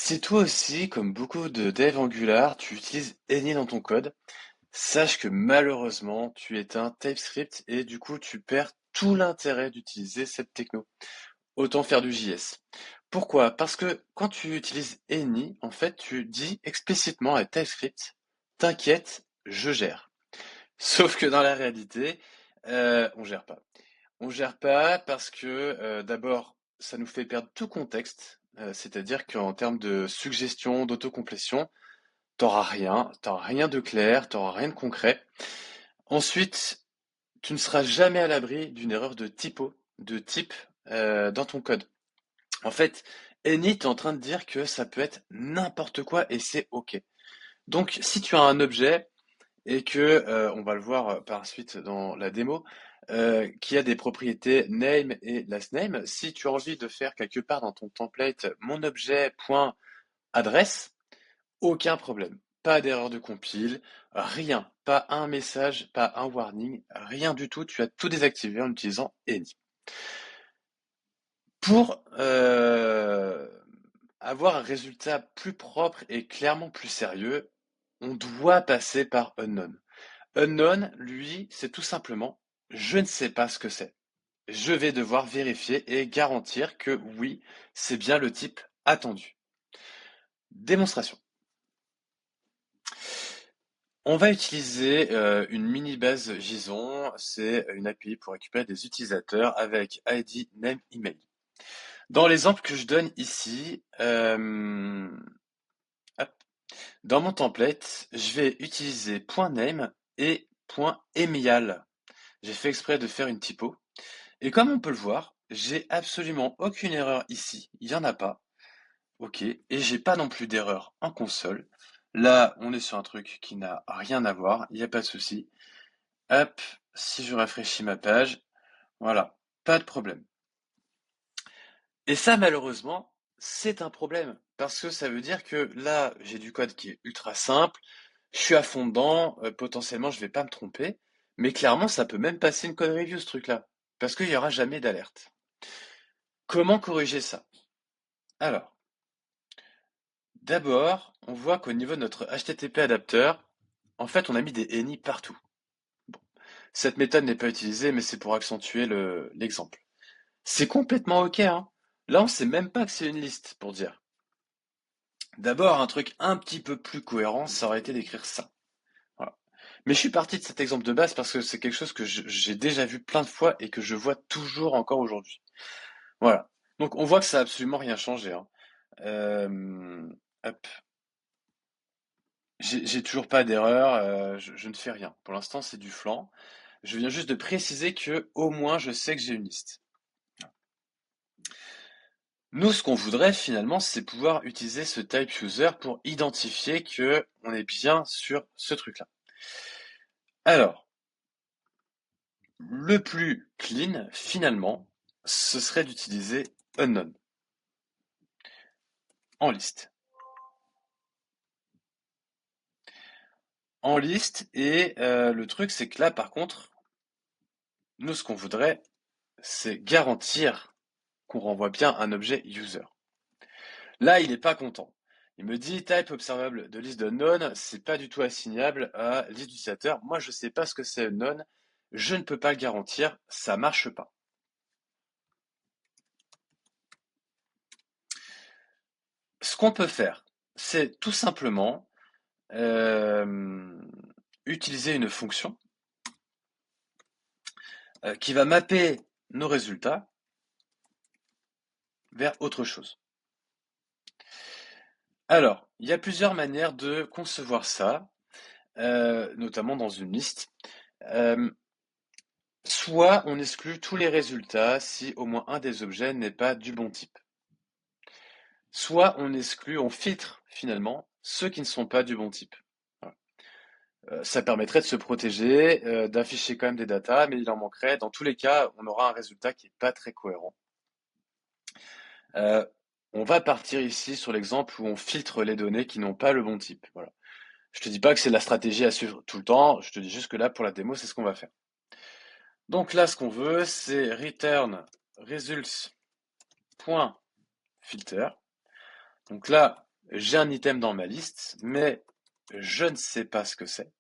Si toi aussi, comme beaucoup de devs Angular, tu utilises Any dans ton code, sache que malheureusement, tu es un TypeScript et du coup, tu perds tout l'intérêt d'utiliser cette techno. Autant faire du JS. Pourquoi? Parce que quand tu utilises Any, en fait, tu dis explicitement à TypeScript, t'inquiète, je gère. Sauf que dans la réalité, on gère pas. On gère pas parce que d'abord, ça nous fait perdre tout contexte, c'est-à-dire qu'en termes de suggestion, d'autocomplétion, t'auras rien de clair, t'auras rien de concret. Ensuite, tu ne seras jamais à l'abri d'une erreur de typo, de type dans ton code. En fait, Any est en train de dire que ça peut être n'importe quoi et c'est OK. Donc, si tu as un objet et que, on va le voir par la suite dans la démo, qui a des propriétés name et last name. Si tu as envie de faire quelque part dans ton template mon objet.adresse, aucun problème. Pas d'erreur de compile, rien. Pas un message, pas un warning, rien du tout. Tu as tout désactivé en utilisant Any. Pour avoir un résultat plus propre et clairement plus sérieux, on doit passer par Unknown. Unknown, lui, c'est tout simplement, je ne sais pas ce que c'est. Je vais devoir vérifier et garantir que oui, c'est bien le type attendu. Démonstration. On va utiliser une mini base JSON, c'est une API pour récupérer des utilisateurs avec ID, name, email. Dans l'exemple que je donne ici, hop, dans mon template, je vais utiliser .name et .emial. J'ai fait exprès de faire une typo. Et comme on peut le voir, j'ai absolument aucune erreur ici, il n'y en a pas. Ok, et j'ai pas non plus d'erreur en console. Là, on est sur un truc qui n'a rien à voir, il n'y a pas de souci. Hop, si je rafraîchis ma page, voilà, pas de problème. Et ça, malheureusement, c'est un problème, parce que ça veut dire que là, j'ai du code qui est ultra simple, je suis à fond dedans, potentiellement je vais pas me tromper, mais clairement, ça peut même passer une code review ce truc-là, parce qu'il n'y aura jamais d'alerte. Comment corriger ça? Alors, d'abord, on voit qu'au niveau de notre HTTP adapteur, en fait, on a mis des any partout. Bon. Cette méthode n'est pas utilisée, mais c'est pour accentuer l'exemple. C'est complètement OK, hein. Là, on sait même pas que c'est une liste, pour dire. D'abord, un truc un petit peu plus cohérent, ça aurait été d'écrire ça. Voilà. Mais je suis parti de cet exemple de base parce que c'est quelque chose que j'ai déjà vu plein de fois et que je vois toujours encore aujourd'hui. Voilà. Donc, on voit que ça a absolument rien changé, hein. Euh, hop. J'ai toujours pas d'erreur, je ne fais rien. Pour l'instant, c'est du flan. Je viens juste de préciser que au moins je sais que j'ai une liste. Nous, ce qu'on voudrait finalement, c'est pouvoir utiliser ce type user pour identifier que on est bien sur ce truc-là. Alors, le plus clean, finalement, ce serait d'utiliser unknown en liste. En liste, et le truc, c'est que là, par contre, nous, ce qu'on voudrait, c'est garantir qu'on renvoie bien un objet user. Là, il n'est pas content. Il me dit type observable de liste de unknown, c'est pas du tout assignable à liste d'utilisateurs. Moi, je sais pas ce que c'est unknown, je ne peux pas le garantir, ça marche pas. Ce qu'on peut faire, c'est tout simplement euh, utiliser une fonction qui va mapper nos résultats vers autre chose. Alors, il y a plusieurs manières de concevoir ça, notamment dans une liste. Euh, Soit on exclut tous les résultats si au moins un des objets n'est pas du bon type. Soit on exclut, on filtre finalement ceux qui ne sont pas du bon type. Voilà. Ça permettrait de se protéger, d'afficher quand même des datas, mais il en manquerait. Dans tous les cas, on aura un résultat qui n'est pas très cohérent. Euh, on va partir ici sur l'exemple où on filtre les données qui n'ont pas le bon type. Voilà. Je te dis pas que c'est la stratégie à suivre tout le temps, je te dis juste que là, pour la démo, c'est ce qu'on va faire. Donc là, ce qu'on veut, c'est return results.filter. Donc là, j'ai un item dans ma liste, mais je ne sais pas ce que c'est.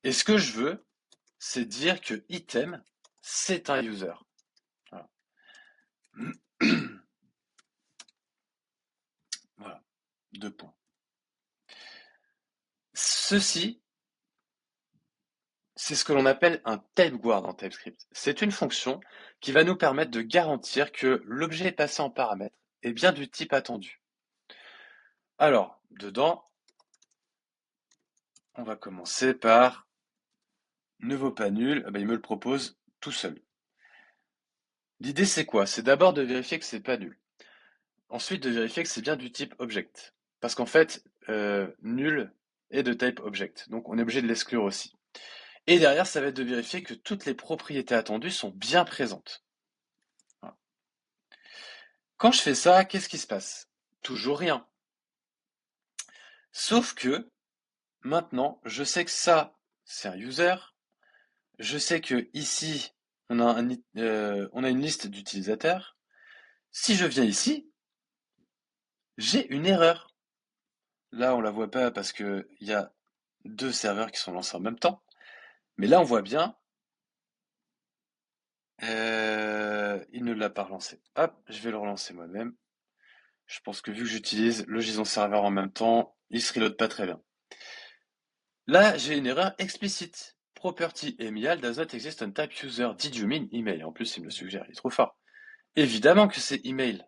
Et ce que je veux, c'est dire que item, c'est un user. Voilà. Voilà, 2 points. Ceci, c'est ce que l'on appelle un type guard en TypeScript. C'est une fonction qui va nous permettre de garantir que l'objet passé en paramètre est bien du type attendu. Alors, dedans, on va commencer par nouveau pas nul. Ah ben, il me le propose tout seul. L'idée, c'est quoi? C'est d'abord de vérifier que c'est pas nul. Ensuite, de vérifier que c'est bien du type object. Parce qu'en fait, nul est de type object. Donc, on est obligé de l'exclure aussi. Et derrière, ça va être de vérifier que toutes les propriétés attendues sont bien présentes. Voilà. Quand je fais ça, qu'est-ce qui se passe? Toujours rien. Sauf que, maintenant, je sais que ça, c'est un user. Je sais que ici, on a une liste d'utilisateurs. Si je viens ici, j'ai une erreur. Là, on la voit pas parce que il y a 2 serveurs qui sont lancés en même temps. Mais là, on voit bien, il ne l'a pas relancé. Hop, je vais le relancer moi-même. Je pense que vu que j'utilise le JSON serveur en même temps, il se reload pas très bien. Là, j'ai une erreur explicite. Property email does not exist on type user. Did you mean email? En plus, il me le suggère, il est trop fort. Évidemment que c'est email.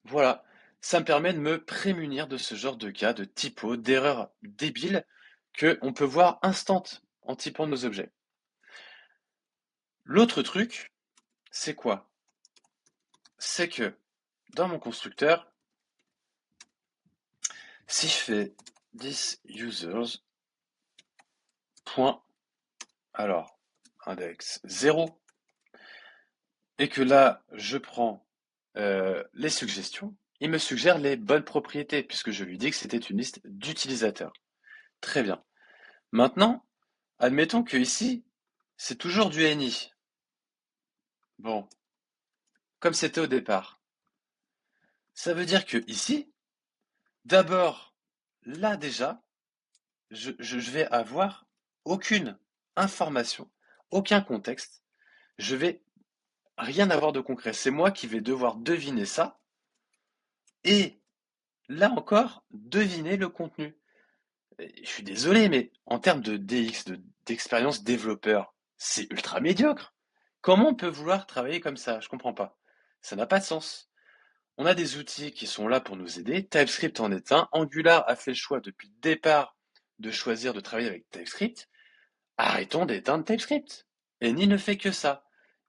Voilà. Ça me permet de me prémunir de ce genre de cas, de typo, d'erreurs débiles que on peut voir instant en typant nos objets. L'autre truc, c'est quoi? C'est que dans mon constructeur, si je fais this users, point, alors, index 0, et que là, je prends les suggestions, il me suggère les bonnes propriétés, puisque je lui dis que c'était une liste d'utilisateurs. Très bien. Maintenant, admettons que ici, c'est toujours du NI. Bon, comme c'était au départ. Ça veut dire que ici, d'abord, là déjà, je vais avoir aucune information, aucun contexte. Je vais rien avoir de concret. C'est moi qui vais devoir deviner ça et là encore, deviner le contenu. Je suis désolé, mais en termes de DX, d'expérience développeur, c'est ultra médiocre. Comment on peut vouloir travailler comme ça? Je comprends pas. Ça n'a pas de sens. On a des outils qui sont là pour nous aider. TypeScript en est un. Angular a fait le choix depuis le départ de choisir de travailler avec TypeScript. Arrêtons d'éteindre TypeScript. Any ne fait que ça.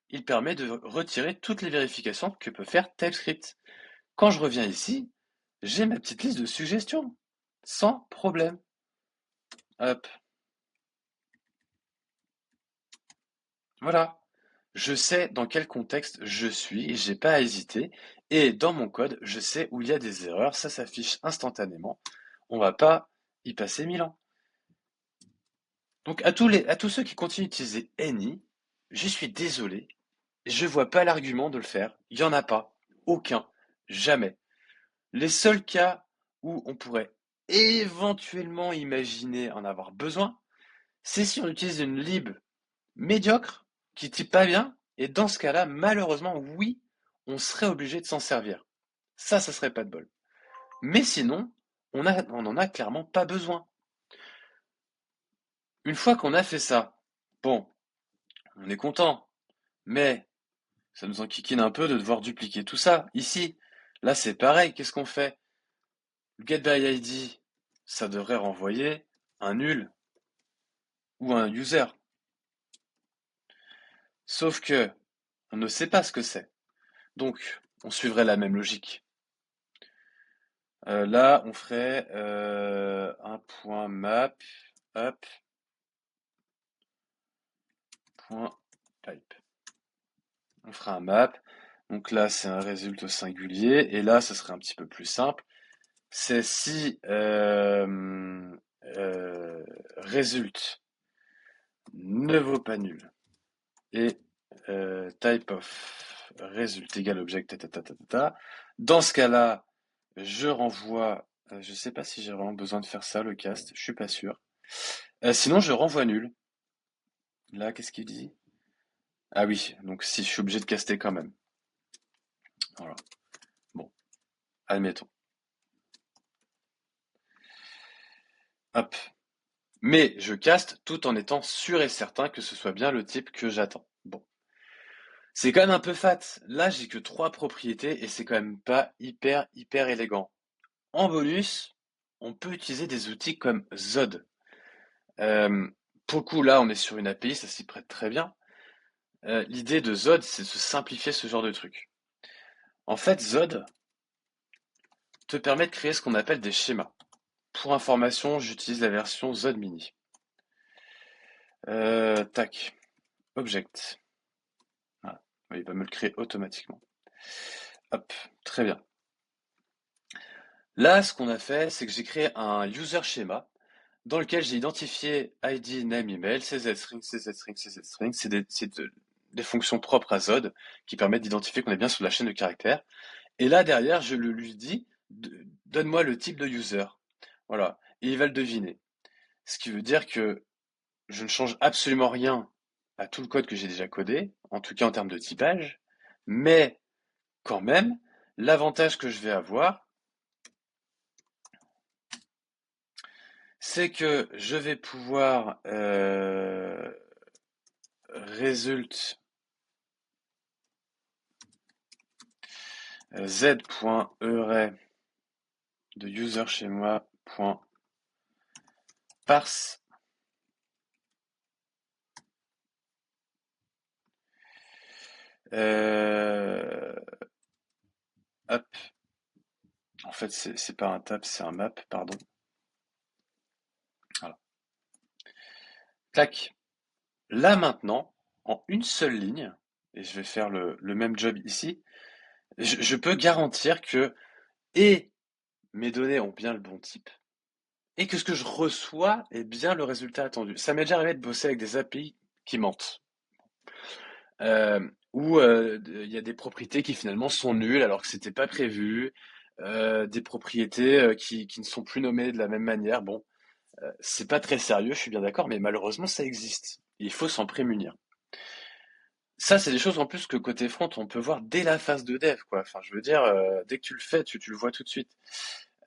Il permet de retirer toutes les vérifications que peut faire TypeScript. Quand je reviens ici, j'ai ma petite liste de suggestions. Sans problème. Hop. Voilà. Je sais dans quel contexte je suis, j'ai pas à hésiter. Et dans mon code, je sais où il y a des erreurs. Ça s'affiche instantanément. On va pas y passer 1000 ans. Donc à tous ceux qui continuent d'utiliser Any, je suis désolé. Je vois pas l'argument de le faire. Il y en a pas. Aucun. Jamais. Les seuls cas où on pourrait éventuellement imaginer en avoir besoin, c'est si on utilise une lib médiocre qui type pas bien, et dans ce cas-là, malheureusement, oui, on serait obligé de s'en servir. Ça serait pas de bol. Mais sinon, on en a clairement pas besoin. Une fois qu'on a fait ça, bon, on est content, mais ça nous enquiquine un peu de devoir dupliquer tout ça. Ici, là c'est pareil, qu'est-ce qu'on fait? Le getById, ça devrait renvoyer un nul ou un user. Sauf que on ne sait pas ce que c'est. Donc, on suivrait la même logique. Là, on ferait un point map, hop, point pipe. On fera un map. Donc là, c'est un résultat au singulier. Et là, ce serait un petit peu plus simple. C'est si résulte ne vaut pas nul et type of result égale object, ta. Dans ce cas-là, je renvoie Je sais pas si j'ai vraiment besoin de faire ça, le cast, je suis pas sûr. Sinon, je renvoie nul. Là, qu'est-ce qu'il dit? Ah oui, donc si je suis obligé de caster quand même. Voilà. Bon, admettons. Hop. Mais je caste tout en étant sûr et certain que ce soit bien le type que j'attends. Bon. C'est quand même un peu fat. Là, j'ai que trois propriétés et c'est quand même pas hyper élégant. En bonus, on peut utiliser des outils comme Zod. Euh, pour le coup, là, on est sur une API, ça s'y prête très bien. L'idée de Zod, c'est de se simplifier ce genre de truc. En fait, Zod te permet de créer ce qu'on appelle des schémas. Pour information, j'utilise la version Zod Mini. Tac, Object. Voilà. Il va me le créer automatiquement. Hop, très bien. Là, ce qu'on a fait, c'est que j'ai créé un user schéma dans lequel j'ai identifié ID, name, email, CZ-string, CZ-string, CZ-string. Des fonctions propres à Zod qui permettent d'identifier qu'on est bien sur la chaîne de caractères. Et là, derrière, je lui dis, donne-moi le type de user. Voilà. Et il va le deviner. Ce qui veut dire que je ne change absolument rien à tout le code que j'ai déjà codé, en tout cas en termes de typage, mais quand même, l'avantage que je vais avoir, c'est que je vais pouvoir résulte z.array de user chez moi.parse. Hop. En fait, c'est pas un tab, c'est un map, pardon. Voilà. Tac. Là maintenant, en une seule ligne, et je vais faire le même job ici, je peux garantir que et mes données ont bien le bon type, et que ce que je reçois est bien le résultat attendu. Ça m'est déjà arrivé de bosser avec des API qui mentent. Où il y a des propriétés qui finalement sont nulles alors que c'était pas prévu, des propriétés qui ne sont plus nommées de la même manière. Bon, c'est pas très sérieux, je suis bien d'accord, mais malheureusement ça existe. Il faut s'en prémunir. Ça, c'est des choses en plus que côté front, on peut voir dès la phase de dev, quoi. Enfin, je veux dire, dès que tu le fais, tu le vois tout de suite.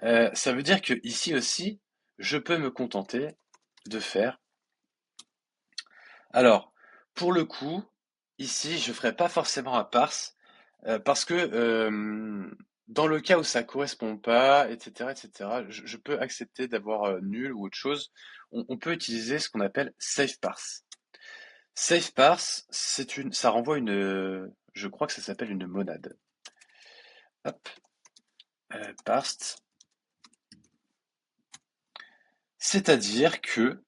Ça veut dire que ici aussi, je peux me contenter de faire. Alors, pour le coup, ici, je ferai pas forcément un parse, parce que dans le cas où ça correspond pas, etc., je peux accepter d'avoir nul ou autre chose. On peut utiliser ce qu'on appelle safe parse. Safe parse, ça renvoie je crois que ça s'appelle une monade. Hop, parsed. C'est-à-dire que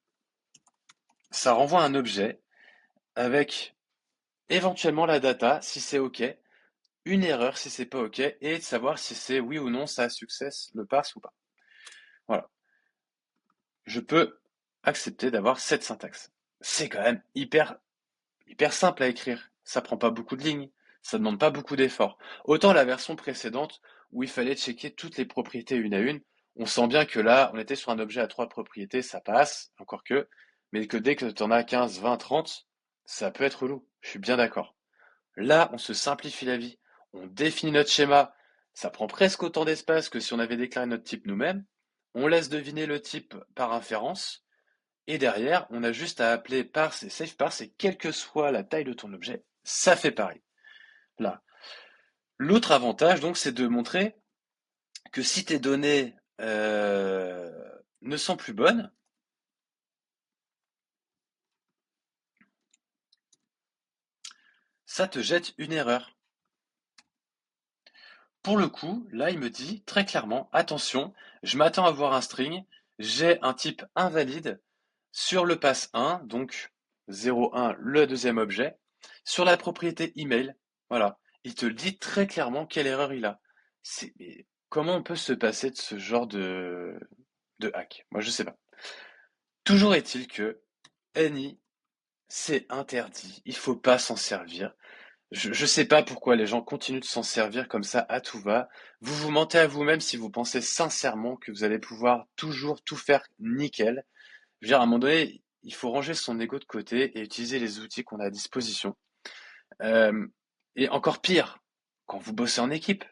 ça renvoie un objet avec éventuellement la data si c'est OK, une erreur si c'est pas OK, et de savoir si c'est oui ou non ça a success le parse ou pas. Voilà. Je peux accepter d'avoir cette syntaxe. C'est quand même hyper simple à écrire. Ça prend pas beaucoup de lignes, ça demande pas beaucoup d'efforts. Autant la version précédente où il fallait checker toutes les propriétés une à une, on sent bien que là, on était sur un objet à trois propriétés, ça passe, encore que, mais que dès que tu en as 15, 20, 30, ça peut être relou. Je suis bien d'accord. Là, on se simplifie la vie. On définit notre schéma. Ça prend presque autant d'espace que si on avait déclaré notre type nous-mêmes. On laisse deviner le type par inférence. Et derrière, on a juste à appeler parse et save parse, et quelle que soit la taille de ton objet, ça fait pareil. Là. L'autre avantage, donc, c'est de montrer que si tes données ne sont plus bonnes, ça te jette une erreur. Pour le coup, là, il me dit très clairement, attention, je m'attends à voir un string, j'ai un type invalide sur le pass 1, donc 0,1, le deuxième objet, sur la propriété email. Voilà. Il te le dit très clairement quelle erreur il a. Mais comment on peut se passer de ce genre de hack? Moi, je sais pas. Toujours est-il que Any, c'est interdit. Il faut pas s'en servir. Je sais pas pourquoi les gens continuent de s'en servir comme ça à tout va. Vous vous mentez à vous-même si vous pensez sincèrement que vous allez pouvoir toujours tout faire nickel. Je veux dire, à un moment donné, il faut ranger son ego de côté et utiliser les outils qu'on a à disposition. Euh, et encore pire, quand vous bossez en équipe,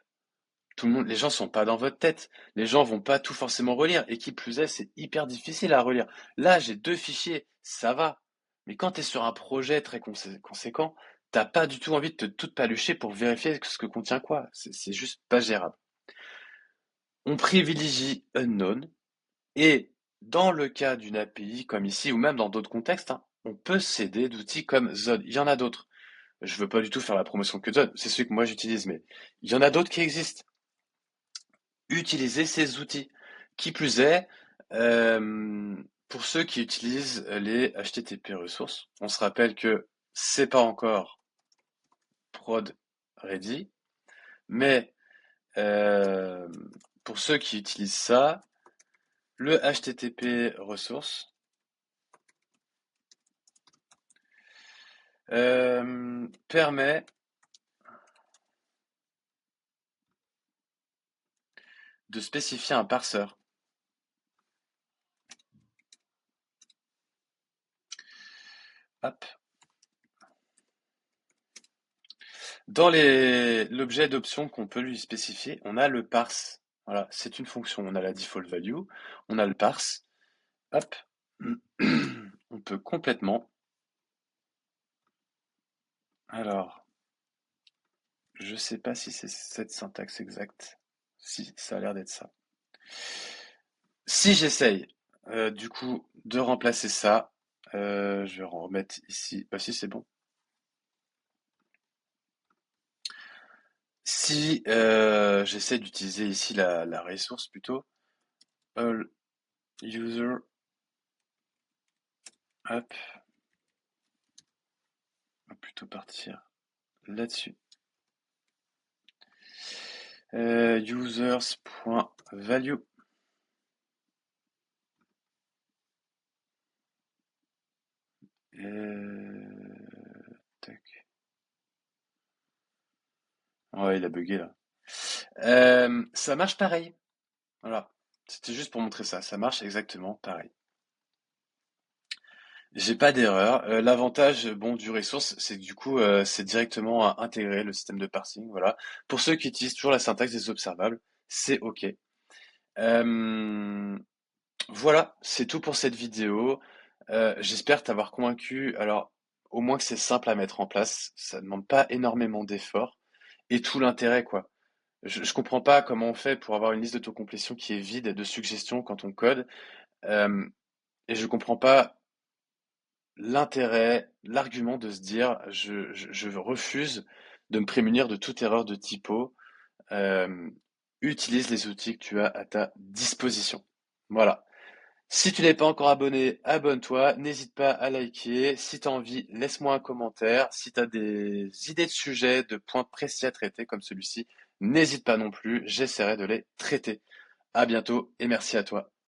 tout le monde, les gens sont pas dans votre tête. Les gens vont pas tout forcément relire. Et qui plus est, c'est hyper difficile à relire. Là, j'ai deux fichiers, ça va. Mais quand tu es sur un projet très conséquent, t'as pas du tout envie de te tout palucher pour vérifier ce que contient quoi. C'est juste pas gérable. On privilégie Unknown. Et dans le cas d'une API comme ici, ou même dans d'autres contextes, hein, on peut s'aider d'outils comme Zod. Il y en a d'autres. Je veux pas du tout faire la promotion que Zod. C'est celui que moi j'utilise, mais il y en a d'autres qui existent. Utilisez ces outils. Qui plus est, pour ceux qui utilisent les HTTP ressources, on se rappelle que c'est pas encore prod ready, mais euh, pour ceux qui utilisent ça, le HTTP ressources permet de spécifier un parseur. Hop. Dans l'objet d'option qu'on peut lui spécifier, on a le parse. Voilà, c'est une fonction. On a la default value, on a le parse. Hop. On peut complètement. Alors, je sais pas si c'est cette syntaxe exacte. Si, ça a l'air d'être ça. Si j'essaye, du coup, de remplacer ça, je vais remettre ici. Bah si, c'est bon. Si j'essaie d'utiliser ici la ressource plutôt, all user, hop, on va plutôt partir là-dessus. Users.value. Tac. Ouais, il a bugué là. Ça marche pareil. Voilà. C'était juste pour montrer ça. Ça marche exactement pareil. J'ai pas d'erreur. L'avantage, bon, du resource, c'est que du coup, c'est directement à intégrer le système de parsing. Voilà. Pour ceux qui utilisent toujours la syntaxe des observables, c'est OK. Euh, voilà, c'est tout pour cette vidéo. J'espère t'avoir convaincu. Alors, au moins que c'est simple à mettre en place. Ça demande pas énormément d'efforts. Et tout l'intérêt, quoi. Je comprends pas comment on fait pour avoir une liste d'autocomplétion qui est vide de suggestions quand on code. Euh, et je comprends pas l'intérêt, l'argument de se dire je refuse de me prémunir de toute erreur de typo. Euh, utilise les outils que tu as à ta disposition. Voilà. Si tu n'es pas encore abonné, abonne-toi. N'hésite pas à liker. Si tu as envie, laisse-moi un commentaire. Si tu as des idées de sujets, de points précis à traiter comme celui-ci, n'hésite pas non plus. J'essaierai de les traiter. À bientôt et merci à toi.